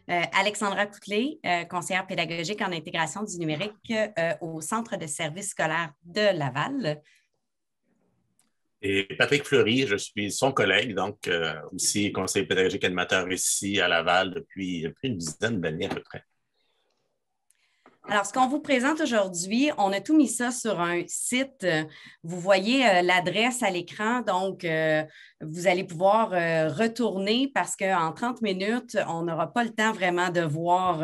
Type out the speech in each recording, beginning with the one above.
Alexandra Coutelet, conseillère pédagogique en intégration du numérique au Centre de services scolaires de Laval. Et Patrick Fleury, je suis son collègue, donc aussi conseiller pédagogique animateur ici à Laval depuis une dizaine d'années à peu près. Alors, ce qu'on vous présente aujourd'hui, on a tout mis ça sur un site. Vous voyez l'adresse à l'écran, donc vous allez pouvoir retourner parce qu'en 30 minutes, on n'aura pas le temps vraiment de voir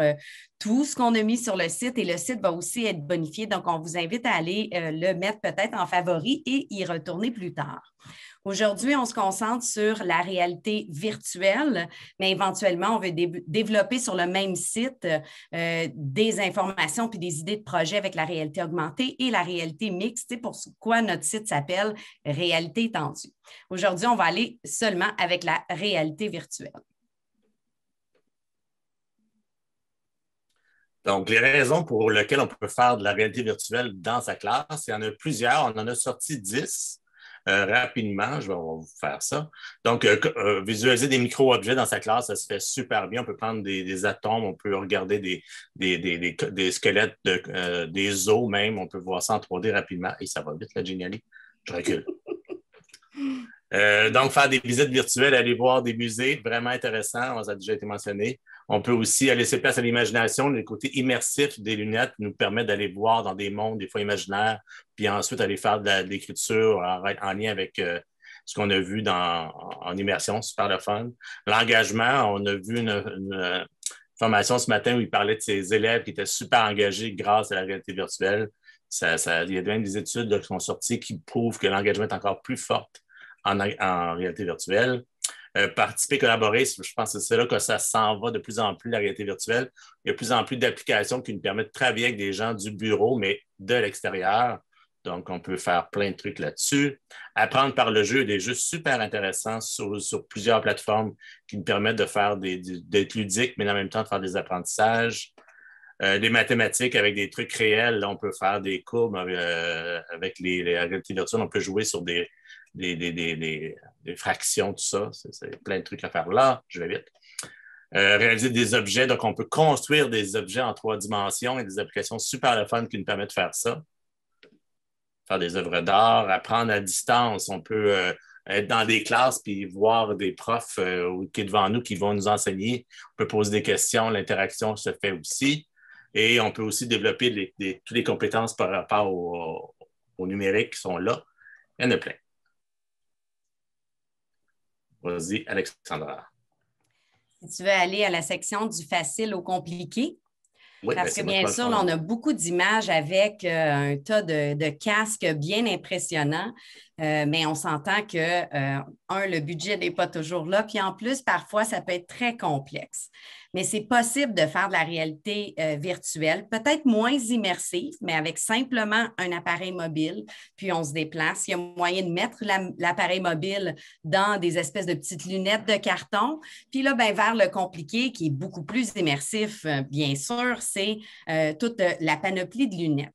tout ce qu'on a mis sur le site et le site va aussi être bonifié. Donc, on vous invite à aller le mettre peut-être en favori et y retourner plus tard. Aujourd'hui, on se concentre sur la réalité virtuelle, mais éventuellement, on veut développer sur le même site des informations puis des idées de projet avec la réalité augmentée et la réalité mixte. C'est pour quoi notre site s'appelle Réalité étendue. Aujourd'hui, on va aller seulement avec la réalité virtuelle. Donc, les raisons pour lesquelles on peut faire de la réalité virtuelle dans sa classe, il y en a plusieurs. On en a sorti 10. Rapidement, on va vous faire ça. Donc, visualiser des micro-objets dans sa classe, ça se fait super bien. On peut prendre des atomes, on peut regarder des squelettes, des os même. On peut voir ça en 3D rapidement. Et ça va vite, là, Geniali. Je recule. Donc, faire des visites virtuelles, aller voir des musées, vraiment intéressant, ça a déjà été mentionné. On peut aussi laisser place à l'imagination. Le côté immersif des lunettes nous permet d'aller voir dans des mondes, des fois imaginaires, puis ensuite aller faire de l'écriture en lien avec ce qu'on a vu en immersion, super le fun. L'engagement, on a vu une formation ce matin où il parlait de ses élèves qui étaient super engagés grâce à la réalité virtuelle. Il y a même des études qui sont sorties qui prouvent que l'engagement est encore plus fort en réalité virtuelle. Participer, collaborer, je pense que c'est là que ça s'en va de plus en plus, la réalité virtuelle. Il y a de plus en plus d'applications qui nous permettent de travailler avec des gens du bureau, mais de l'extérieur. Donc, on peut faire plein de trucs là-dessus. Apprendre par le jeu, des jeux super intéressants sur plusieurs plateformes qui nous permettent de faire d'être ludiques, mais en même temps de faire des apprentissages. Des mathématiques avec des trucs réels. Là, on peut faire des courbes avec la réalité virtuelle. On peut jouer sur des fractions, tout ça. C'est plein de trucs à faire là. Je vais vite. Réaliser des objets. Donc, on peut construire des objets en 3 dimensions et des applications super le fun qui nous permettent de faire ça. Faire des œuvres d'art, apprendre à distance. On peut être dans des classes puis voir des profs qui sont devant nous qui vont nous enseigner. On peut poser des questions. L'interaction se fait aussi. Et on peut aussi développer toutes les compétences par rapport au numérique qui sont là. Il y en a plein. Vas-y, Alexandra. Si tu veux aller à la section du facile au compliqué, oui, parce que bien sûr, là, on a beaucoup d'images avec un tas de casques bien impressionnants, mais on s'entend que, le budget n'est pas toujours là, puis en plus, parfois, ça peut être très complexe. Mais c'est possible de faire de la réalité virtuelle, peut-être moins immersive, mais avec simplement un appareil mobile, puis on se déplace. Il y a moyen de mettre l'appareil mobile dans des espèces de petites lunettes de carton. Puis là, vers le compliqué, qui est beaucoup plus immersif, bien sûr, c'est toute la panoplie de lunettes.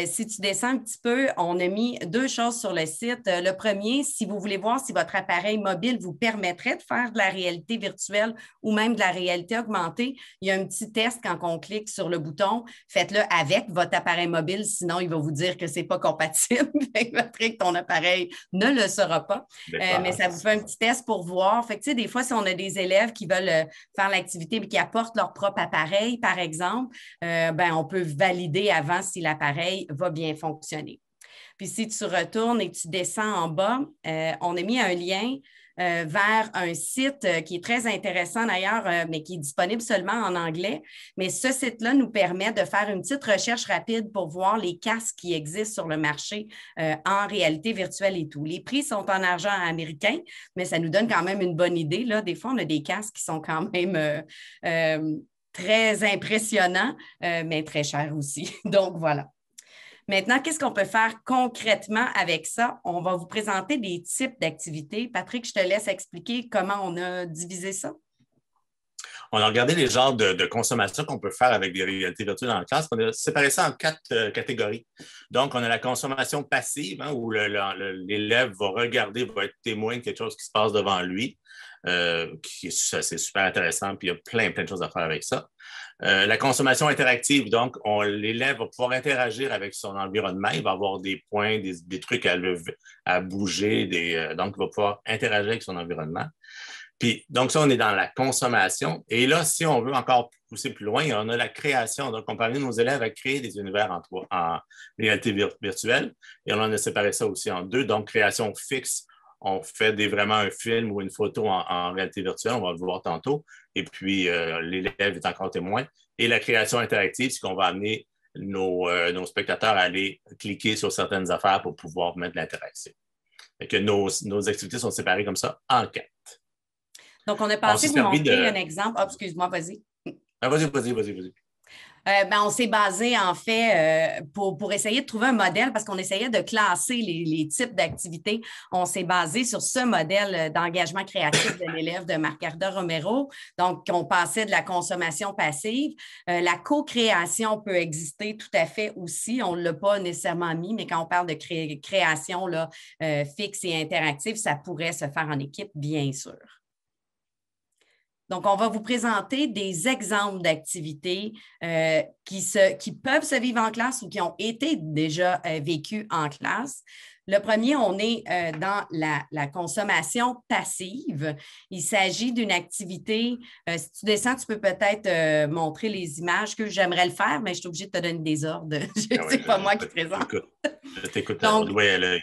Si tu descends un petit peu, on a mis 2 choses sur le site. Le premier, si vous voulez voir si votre appareil mobile vous permettrait de faire de la réalité virtuelle ou même de la réalité augmentée, il y a un petit test quand on clique sur le bouton. Faites-le avec votre appareil mobile, sinon il va vous dire que ce n'est pas compatible. Patrick, ton appareil ne le sera pas. Mais ça vous fait un petit test pour voir. Fait que, des fois, si on a des élèves qui veulent faire l'activité et qui apportent leur propre appareil, par exemple, on peut valider avant si l'appareil va bien fonctionner. Puis si tu retournes et tu descends en bas, on a mis un lien vers un site qui est très intéressant d'ailleurs, mais qui est disponible seulement en anglais. Mais ce site-là nous permet de faire une petite recherche rapide pour voir les casques qui existent sur le marché en réalité virtuelle et tout. Les prix sont en argent américain, mais ça nous donne quand même une bonne idée. Là, des fois, on a des casques qui sont quand même très impressionnants, mais très chers aussi. Donc, voilà. Maintenant, qu'est-ce qu'on peut faire concrètement avec ça? On va vous présenter des types d'activités. Patrick, je te laisse expliquer comment on a divisé ça. On a regardé les genres de consommation qu'on peut faire avec des réalités virtuelles dans la classe. On a séparé ça en 4 catégories. Donc, on a la consommation passive, hein, où l'élève va regarder, va être témoin de quelque chose qui se passe devant lui. C'est super intéressant, puis il y a plein de choses à faire avec ça. La consommation interactive, donc, l'élève va pouvoir interagir avec son environnement. Il va avoir des points, des trucs à bouger, donc, il va pouvoir interagir avec son environnement. Puis, donc, ça, on est dans la consommation. Et là, si on veut encore pousser plus loin, on a la création. Donc, on peut amener nos élèves à créer des univers en réalité virtuelle. Et on en a séparé ça aussi en 2. Donc, création fixe, on fait vraiment un film ou une photo en réalité virtuelle. On va le voir tantôt. Et puis, l'élève est encore témoin. Et la création interactive, c'est qu'on va amener nos spectateurs à aller cliquer sur certaines affaires pour pouvoir mettre de l'interaction. Et que nos activités sont séparées comme ça en 4. Donc, on a pensé vous montrer un exemple. Ah, excuse-moi, vas-y. Ah, vas-y. On s'est basé, en fait, pour essayer de trouver un modèle, parce qu'on essayait de classer les types d'activités. On s'est basé sur ce modèle d'engagement créatif de l'élève de Margarida Romero. Donc, on passait de la consommation passive. La co-création peut exister tout à fait aussi. On ne l'a pas nécessairement mis, mais quand on parle de création là, fixe et interactive, ça pourrait se faire en équipe, bien sûr. Donc, on va vous présenter des exemples d'activités qui peuvent se vivre en classe ou qui ont été déjà vécues en classe. Le premier, on est dans la consommation passive. Il s'agit d'une activité, si tu descends, tu peux peut-être montrer les images que j'aimerais le faire, mais je suis obligée de te donner des ordres. C'est pas moi qui présente. Je t'écoute au doigt à l'œil.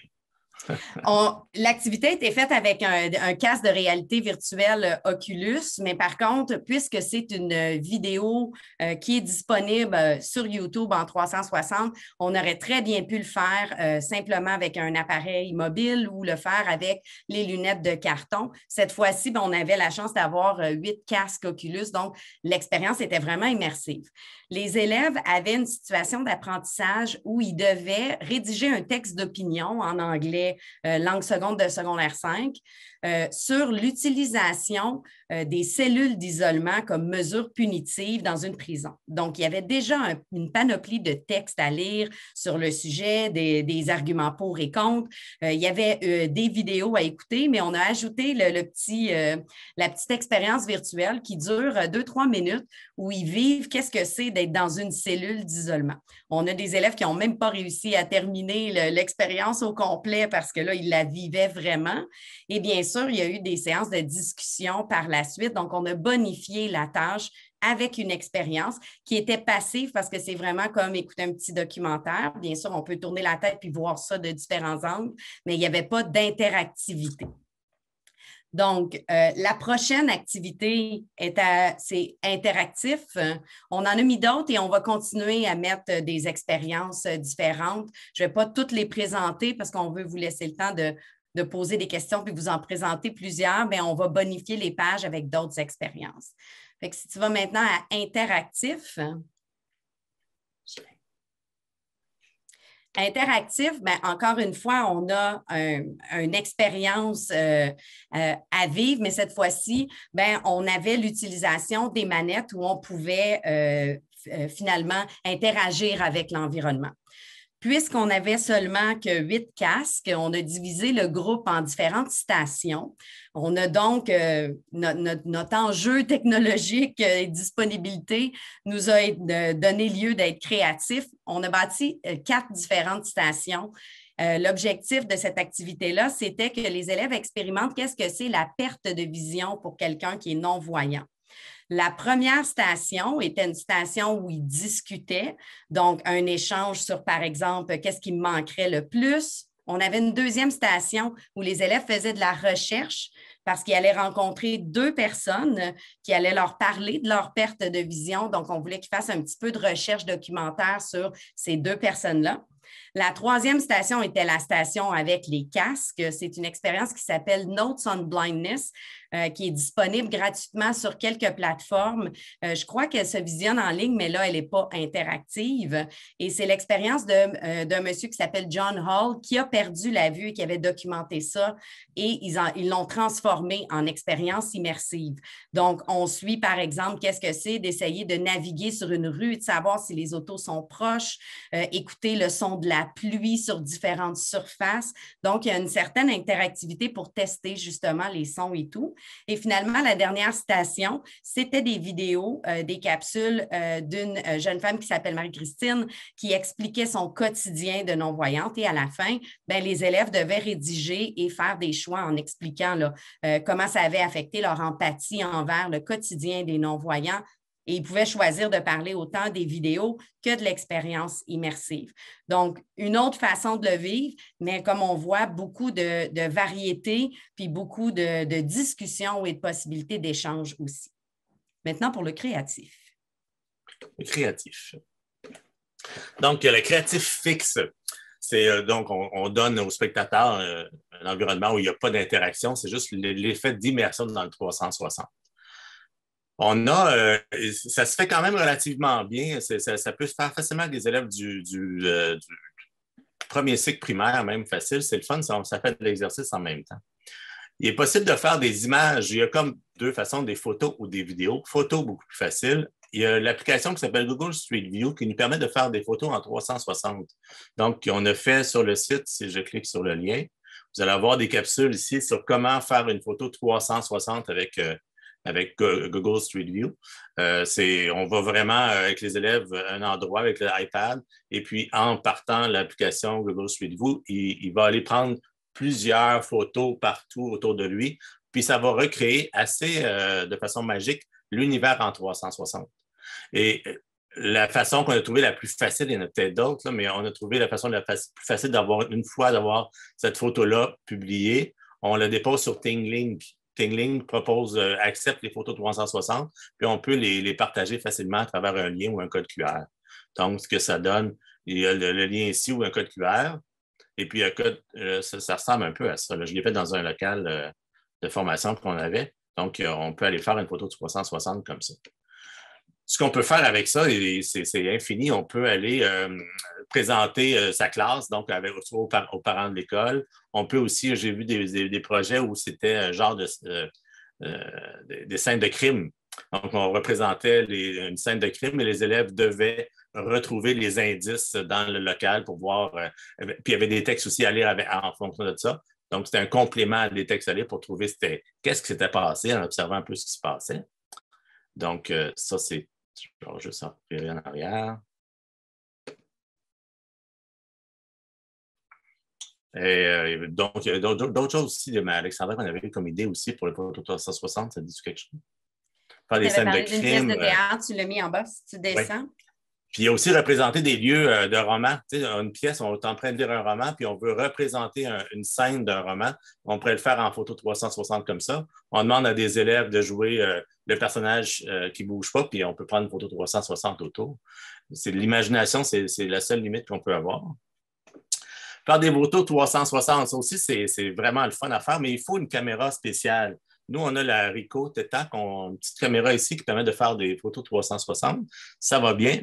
L'activité a été faite avec un casque de réalité virtuelle Oculus, mais par contre, puisque c'est une vidéo qui est disponible sur YouTube en 360, on aurait très bien pu le faire simplement avec un appareil mobile ou le faire avec les lunettes de carton. Cette fois-ci, on avait la chance d'avoir 8 casques Oculus, donc l'expérience était vraiment immersive. Les élèves avaient une situation d'apprentissage où ils devaient rédiger un texte d'opinion en anglais langue seconde de secondaire 5, sur l'utilisation des cellules d'isolement comme mesure punitive dans une prison. Donc, il y avait déjà une panoplie de textes à lire sur le sujet, des arguments pour et contre. Il y avait des vidéos à écouter, mais on a ajouté la petite expérience virtuelle qui dure 2-3 minutes où ils vivent qu'est-ce que c'est d'être dans une cellule d'isolement. On a des élèves qui n'ont même pas réussi à terminer l'expérience au complet parce que là, ils la vivaient vraiment. Et bien sûr, il y a eu des séances de discussion par la suite. Donc, on a bonifié la tâche avec une expérience qui était passive parce que c'est vraiment comme écouter un petit documentaire. Bien sûr, on peut tourner la tête puis voir ça de différents angles, mais il n'y avait pas d'interactivité. Donc, la prochaine activité, c'est interactif. On en a mis d'autres et on va continuer à mettre des expériences différentes. Je ne vais pas toutes les présenter parce qu'on veut vous laisser le temps de poser des questions puis vous en présenter plusieurs, mais on va bonifier les pages avec d'autres expériences. Fait que si tu vas maintenant à interactif, interactif, bien, encore une fois, on a une expérience à vivre, mais cette fois-ci, bien, on avait l'utilisation des manettes où on pouvait finalement interagir avec l'environnement. Puisqu'on avait seulement que 8 casques, on a divisé le groupe en différentes stations. On a donc notre enjeu technologique et disponibilité nous a donné lieu d'être créatifs. On a bâti 4 différentes stations. L'objectif de cette activité-là, c'était que les élèves expérimentent qu'est-ce que c'est la perte de vision pour quelqu'un qui est non-voyant. La première station était une station où ils discutaient, donc un échange sur, par exemple, qu'est-ce qui me manquerait le plus. On avait une deuxième station où les élèves faisaient de la recherche parce qu'ils allaient rencontrer 2 personnes qui allaient leur parler de leur perte de vision. Donc, on voulait qu'ils fassent un petit peu de recherche documentaire sur ces 2 personnes-là. La troisième station était la station avec les casques. C'est une expérience qui s'appelle Notes on Blindness, qui est disponible gratuitement sur quelques plateformes. Je crois qu'elle se visionne en ligne, mais là, elle n'est pas interactive. Et c'est l'expérience d'un monsieur qui s'appelle John Hall qui a perdu la vue et qui avait documenté ça et ils l'ont transformé en expérience immersive. Donc, on suit, par exemple, qu'est-ce que c'est d'essayer de naviguer sur une rue, de savoir si les autos sont proches, écouter le son de la pluie sur différentes surfaces. Donc, il y a une certaine interactivité pour tester justement les sons et tout. Et finalement, la dernière station, c'était des vidéos, des capsules d'une jeune femme qui s'appelle Marie-Christine qui expliquait son quotidien de non-voyante. Et à la fin, bien, les élèves devaient rédiger et faire des choix en expliquant là, comment ça avait affecté leur empathie envers le quotidien des non-voyants. Et ils pouvaient choisir de parler autant des vidéos que de l'expérience immersive. Donc, une autre façon de le vivre, mais comme on voit, beaucoup de variétés, puis beaucoup de discussions et de possibilités d'échange aussi. Maintenant, pour le créatif. Le créatif. Donc, le créatif fixe, c'est donc on donne aux spectateurs un environnement où il n'y a pas d'interaction, c'est juste l'effet d'immersion dans le 360. Ça se fait quand même relativement bien. Ça peut se faire facilement avec des élèves du premier cycle primaire, même facile. C'est le fun, ça fait de l'exercice en même temps. Il est possible de faire des images. Il y a comme deux façons, des photos ou des vidéos. Photos, beaucoup plus facile. Il y a l'application qui s'appelle Google Street View qui nous permet de faire des photos en 360. Donc, on a fait sur le site, si je clique sur le lien, vous allez avoir des capsules ici sur comment faire une photo 360 avec Google Street View. On va vraiment avec les élèves un endroit avec l'iPad et puis en partant l'application Google Street View, il va aller prendre plusieurs photos partout autour de lui, puis ça va recréer assez de façon magique l'univers en 360. Et la façon qu'on a trouvé la plus facile, il y en a peut-être d'autres, là, mais on a trouvé la façon plus facile d'avoir cette photo-là publiée. On la dépose sur Tingling. Tingling accepte les photos 360, puis on peut les partager facilement à travers un lien ou un code QR. Donc, ce que ça donne, il y a le lien ici ou un code QR, et puis un code, ça ressemble un peu à ça. Là. Je l'ai fait dans un local de formation qu'on avait. Donc, on peut aller faire une photo 360 comme ça. Ce qu'on peut faire avec ça, c'est infini. On peut aller présenter sa classe, donc aux parents de l'école. On peut aussi, j'ai vu des projets où c'était un genre des scènes de crime. Donc, on représentait une scène de crime et les élèves devaient retrouver les indices dans le local pour voir. Puis, il y avait des textes aussi à lire en fonction de ça. Donc, c'était un complément des textes à lire pour trouver qu'est-ce qui s'était passé en observant un peu ce qui se passait. Donc, ça, c'est. Je vais juste en arrière. Et donc, il y a d'autres choses aussi, mais Alexandra, qu'on avait comme idée aussi pour le photo 360, ça dit quelque chose? Faire des scènes de crime. D'une pièce de théâtre, tu l'as mis en bas si tu descends. Oui. Puis il y a aussi représenter des lieux de roman. Tu sais, une pièce, on est en train de lire un roman, puis on veut représenter une scène d'un roman. On pourrait le faire en photo 360 comme ça. On demande à des élèves de jouer le personnage qui ne bouge pas, puis on peut prendre une photo 360 autour. C'est l'imagination, c'est la seule limite qu'on peut avoir. Faire des photos 360, ça aussi, c'est vraiment le fun à faire, mais il faut une caméra spéciale. Nous, on a la Ricoh Teta, une petite caméra ici qui permet de faire des photos 360. Ça va bien.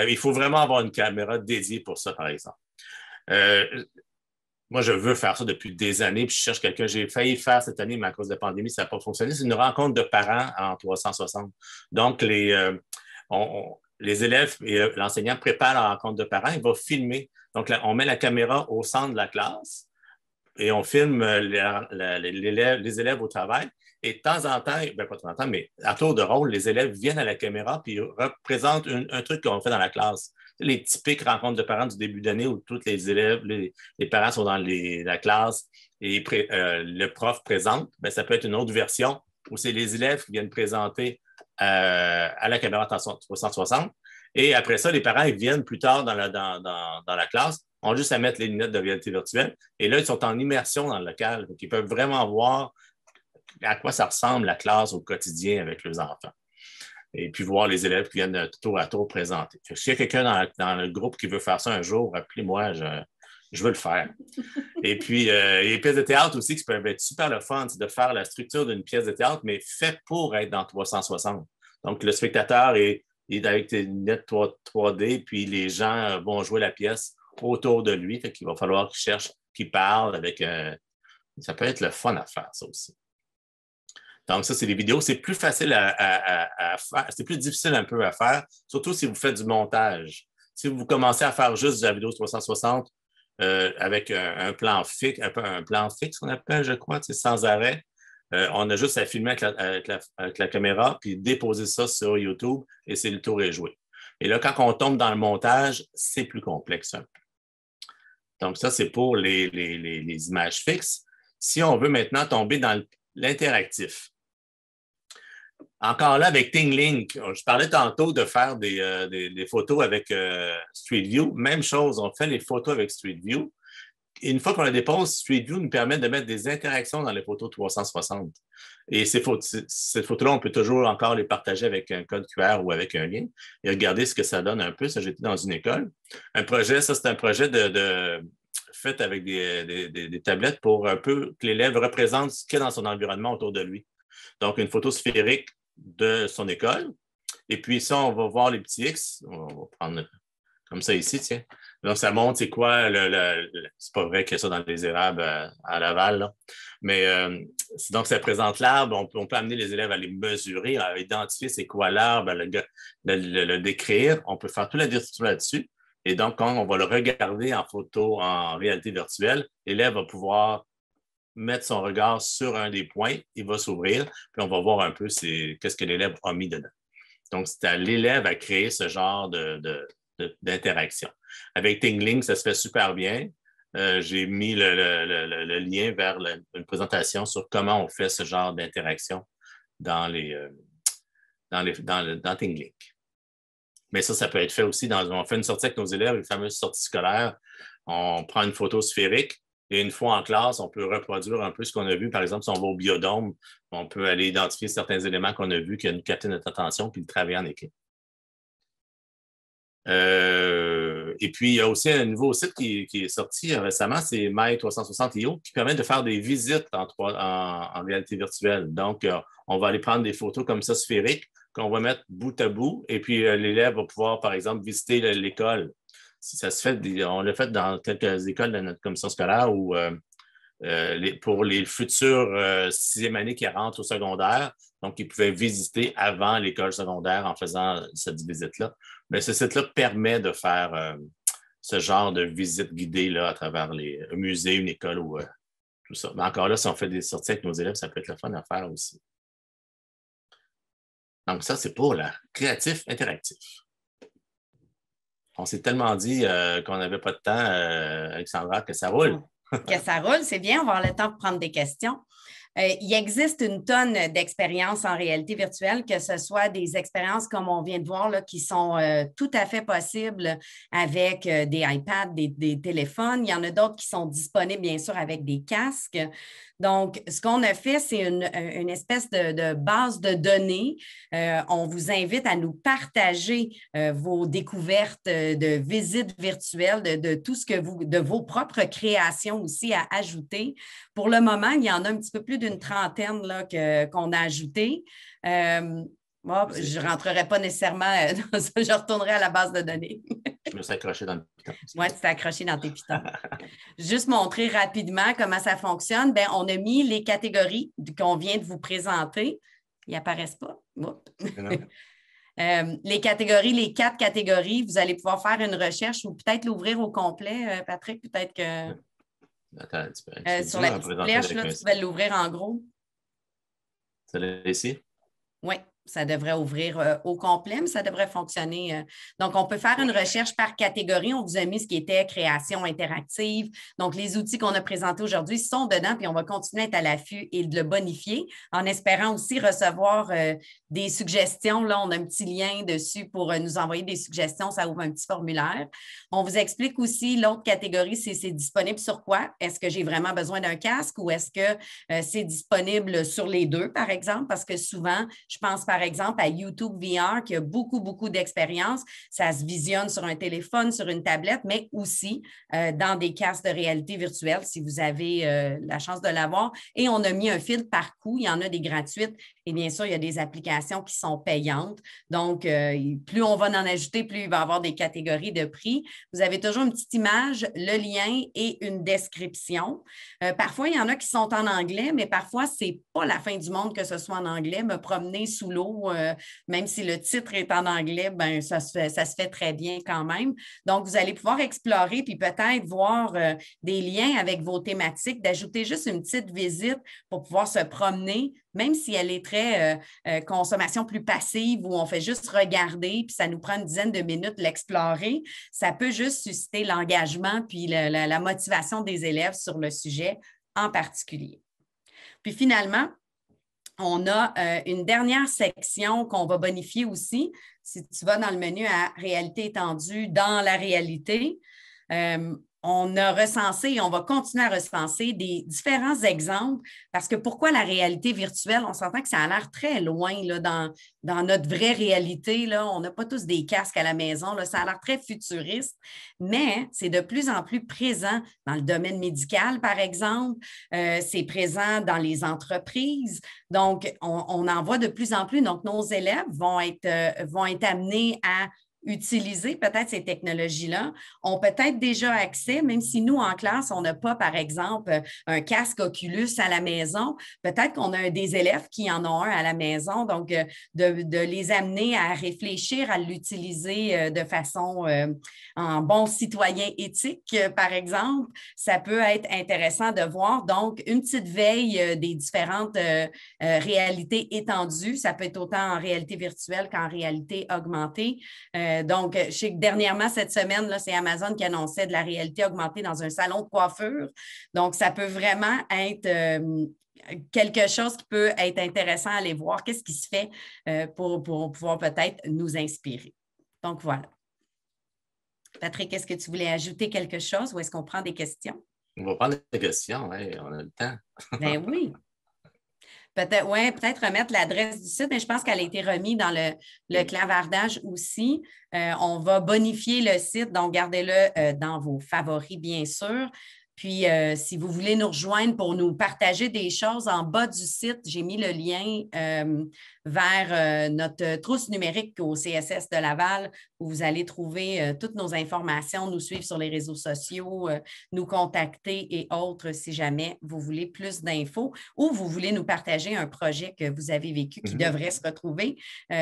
Il faut vraiment avoir une caméra dédiée pour ça, par exemple. Moi, je veux faire ça depuis des années, puis je cherche quelqu'un. J'ai failli faire cette année, mais à cause de la pandémie, ça n'a pas fonctionné. C'est une rencontre de parents en 360. Donc, les élèves et l'enseignant préparent la rencontre de parents. Il va filmer. Donc, là, on met la caméra au centre de la classe et on filme les élèves au travail. Et de temps en temps, bien pas de temps en temps, mais à tour de rôle, les élèves viennent à la caméra puis représentent un truc qu'on fait dans la classe. Les typiques rencontres de parents du début d'année où tous les élèves, les parents sont dans la classe et le prof présente, bien, ça peut être une autre version où c'est les élèves qui viennent présenter à la caméra 360. Et après ça, les parents ils viennent plus tard dans la classe, ont juste à mettre les lunettes de réalité virtuelle. Et là, ils sont en immersion dans le local. Donc, ils peuvent vraiment voir à quoi ça ressemble la classe au quotidien avec leurs enfants. et puis voir les élèves qui viennent tour à tour présenter. S'il y a quelqu'un dans le groupe qui veut faire ça un jour, appelez-moi, je veux le faire. Et puis, les pièces de théâtre aussi qui peuvent être super le fun, c'est de faire la structure d'une pièce de théâtre, mais faite pour être dans 360. Donc, le spectateur est avec des lunettes 3D, puis les gens vont jouer la pièce autour de lui. Fait qu'il va falloir qu'il cherche, qu'il parle avec... ça peut être le fun à faire, ça aussi. Donc, ça, c'est des vidéos. C'est plus facile à faire. C'est plus difficile un peu à faire, surtout si vous faites du montage. Si vous commencez à faire juste de la vidéo 360 avec un plan fixe, qu'on appelle, je crois, sans arrêt, on a juste à filmer avec la caméra, puis déposer ça sur YouTube, et c'est le tour est joué. Et là, quand on tombe dans le montage, c'est plus complexe un peu. Donc, ça, c'est pour les images fixes. Si on veut maintenant tomber dans l'interactif, encore là, avec Tinglink, je parlais tantôt de faire des photos avec Street View. Même chose, on fait les photos avec Street View. Et une fois qu'on la dépose, Street View nous permet de mettre des interactions dans les photos 360. Et ces photos-là, on peut toujours encore les partager avec un code QR ou avec un lien et regarder ce que ça donne un peu. Ça, j'étais dans une école. C'est un projet fait avec des tablettes pour un peu que l'élève représente ce qu'il y a dans son environnement autour de lui. Donc, une photo sphérique de son école. Et puis ça, on va voir les petits X. On va prendre comme ça ici, tiens. Donc, ça montre c'est quoi c'est pas vrai qu'il y a ça dans les érables à Laval, là. Mais donc, ça présente l'arbre. On peut amener les élèves à les mesurer, à identifier c'est quoi l'arbre, à le décrire. On peut faire toute la description là-dessus. Et donc, quand on va le regarder en photo, en réalité virtuelle, l'élève va pouvoir mettre son regard sur un des points, il va s'ouvrir, puis on va voir un peu qu'est-ce que l'élève a mis dedans. Donc, c'est à l'élève à créer ce genre d'interaction. Avec Tinglink, ça se fait super bien. J'ai mis le lien vers une présentation sur comment on fait ce genre d'interaction dans Tinglink. Mais ça peut être fait aussi on fait une sortie avec nos élèves, une fameuse sortie scolaire. On prend une photo sphérique et une fois en classe, on peut reproduire un peu ce qu'on a vu. Par exemple, si on va au biodôme, on peut aller identifier certains éléments qu'on a vus qui ont capté notre attention puis le travailler en équipe. Et puis, il y a aussi un nouveau site qui est sorti récemment, c'est My360.io, qui permet de faire des visites en réalité virtuelle. Donc, on va aller prendre des photos comme ça sphériques qu'on va mettre bout à bout, et puis l'élève va pouvoir, par exemple, visiter l'école. Si ça se fait, on l'a fait dans quelques écoles de notre commission scolaire où pour les futures sixième année qui rentrent au secondaire, donc ils pouvaient visiter avant l'école secondaire en faisant cette visite-là. Mais ce site-là permet de faire ce genre de visite guidée là, à travers un musée, une école ou tout ça. Mais encore là, si on fait des sorties avec nos élèves, ça peut être le fun à faire aussi. Donc, ça, c'est pour la créatif interactif. On s'est tellement dit qu'on n'avait pas de temps, Alexandra, que ça roule. Que ça roule, c'est bien, on va avoir le temps pour prendre des questions. Il existe une tonne d'expériences en réalité virtuelle, que ce soit des expériences comme on vient de voir là, qui sont tout à fait possibles avec des iPads, des téléphones. Il y en a d'autres qui sont disponibles, bien sûr, avec des casques. Donc, ce qu'on a fait, c'est une espèce de base de données. On vous invite à nous partager vos découvertes de visites virtuelles, de tout ce que de vos propres créations aussi à ajouter. Pour le moment, il y en a un petit peu plus d'une trentaine là, qu'on a ajoutées. Moi, je ne rentrerai pas nécessairement dans ça, je retournerai à la base de données. Je me suis accroché dans le piton. Oui, tu t'es accroché dans tes pitons. Juste montrer rapidement comment ça fonctionne. Bien, on a mis les catégories qu'on vient de vous présenter. Ils n'apparaissent pas. Les catégories, les 4 catégories, vous allez pouvoir faire une recherche ou peut-être l'ouvrir au complet, Patrick, peut-être que... Attends, sur la petite flèche, là, tu vas l'ouvrir en gros. Celle-là ici? Oui, ça devrait ouvrir au complet, mais ça devrait fonctionner. Donc, on peut faire une recherche par catégorie. On vous a mis ce qui était création interactive. Donc, les outils qu'on a présentés aujourd'hui sont dedans, puis on va continuer à être à l'affût et de le bonifier en espérant aussi recevoir des suggestions. Là, on a un petit lien dessus pour nous envoyer des suggestions. Ça ouvre un petit formulaire. On vous explique aussi l'autre catégorie, c'est disponible sur quoi? Est-ce que j'ai vraiment besoin d'un casque ou est-ce que c'est disponible sur les deux, par exemple? Parce que souvent, je pense par par exemple, à YouTube VR, qui a beaucoup, beaucoup d'expérience. Ça se visionne sur un téléphone, sur une tablette, mais aussi dans des casques de réalité virtuelle, si vous avez la chance de l'avoir. Et on a mis un filtre par coût. Il y en a des gratuites et bien sûr, il y a des applications qui sont payantes. Donc, plus on va en ajouter, plus il va y avoir des catégories de prix. Vous avez toujours une petite image, le lien et une description. Parfois, il y en a qui sont en anglais, mais parfois, ce n'est pas la fin du monde que ce soit en anglais. Me promener sous l'eau, même si le titre est en anglais, ben, ça se fait très bien quand même. Donc, vous allez pouvoir explorer puis peut-être voir des liens avec vos thématiques, d'ajouter juste une petite visite pour pouvoir se promener, même si elle est très consommation plus passive où on fait juste regarder puis ça nous prend une dizaine de minutes l'explorer, ça peut juste susciter l'engagement puis la motivation des élèves sur le sujet en particulier. Puis finalement, on a une dernière section qu'on va bonifier aussi. Si tu vas dans le menu à réalité étendue, dans la réalité, on a recensé et on va continuer à recenser des différents exemples parce que pourquoi la réalité virtuelle? On s'entend que ça a l'air très loin là, dans notre vraie réalité. Là. On n'a pas tous des casques à la maison. Là. Ça a l'air très futuriste, mais c'est de plus en plus présent dans le domaine médical, par exemple. C'est présent dans les entreprises. Donc, on en voit de plus en plus. Donc, nos élèves vont être amenés à utiliser peut-être ces technologies-là, ont peut-être déjà accès, même si nous, en classe, on n'a pas, par exemple, un casque Oculus à la maison, peut-être qu'on a des élèves qui en ont un à la maison, donc de les amener à réfléchir à l'utiliser de façon en bon citoyen éthique, par exemple, ça peut être intéressant de voir. Donc, une petite veille des différentes réalités étendues, ça peut être autant en réalité virtuelle qu'en réalité augmentée. Donc, je sais que dernièrement, cette semaine, là, c'est Amazon qui annonçait de la réalité augmentée dans un salon de coiffure. Donc, ça peut vraiment être quelque chose qui peut être intéressant à aller voir. Qu'est-ce qui se fait pour pouvoir peut-être nous inspirer. Donc, voilà. Patrick, est-ce que tu voulais ajouter quelque chose ou est-ce qu'on prend des questions? On va prendre des questions, ouais, on a le temps. Ben oui. Peut-être remettre l'adresse du site, mais je pense qu'elle a été remise dans le clavardage aussi. On va bonifier le site, donc gardez-le dans vos favoris, bien sûr. Puis, si vous voulez nous rejoindre pour nous partager des choses, en bas du site, j'ai mis le lien vers notre trousse numérique au CSS de Laval, où vous allez trouver toutes nos informations, nous suivre sur les réseaux sociaux, nous contacter et autres si jamais vous voulez plus d'infos ou vous voulez nous partager un projet que vous avez vécu qui devrait se retrouver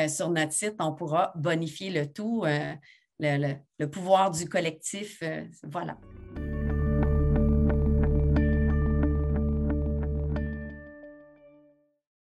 sur notre site. On pourra bonifier le tout, le pouvoir du collectif. Voilà.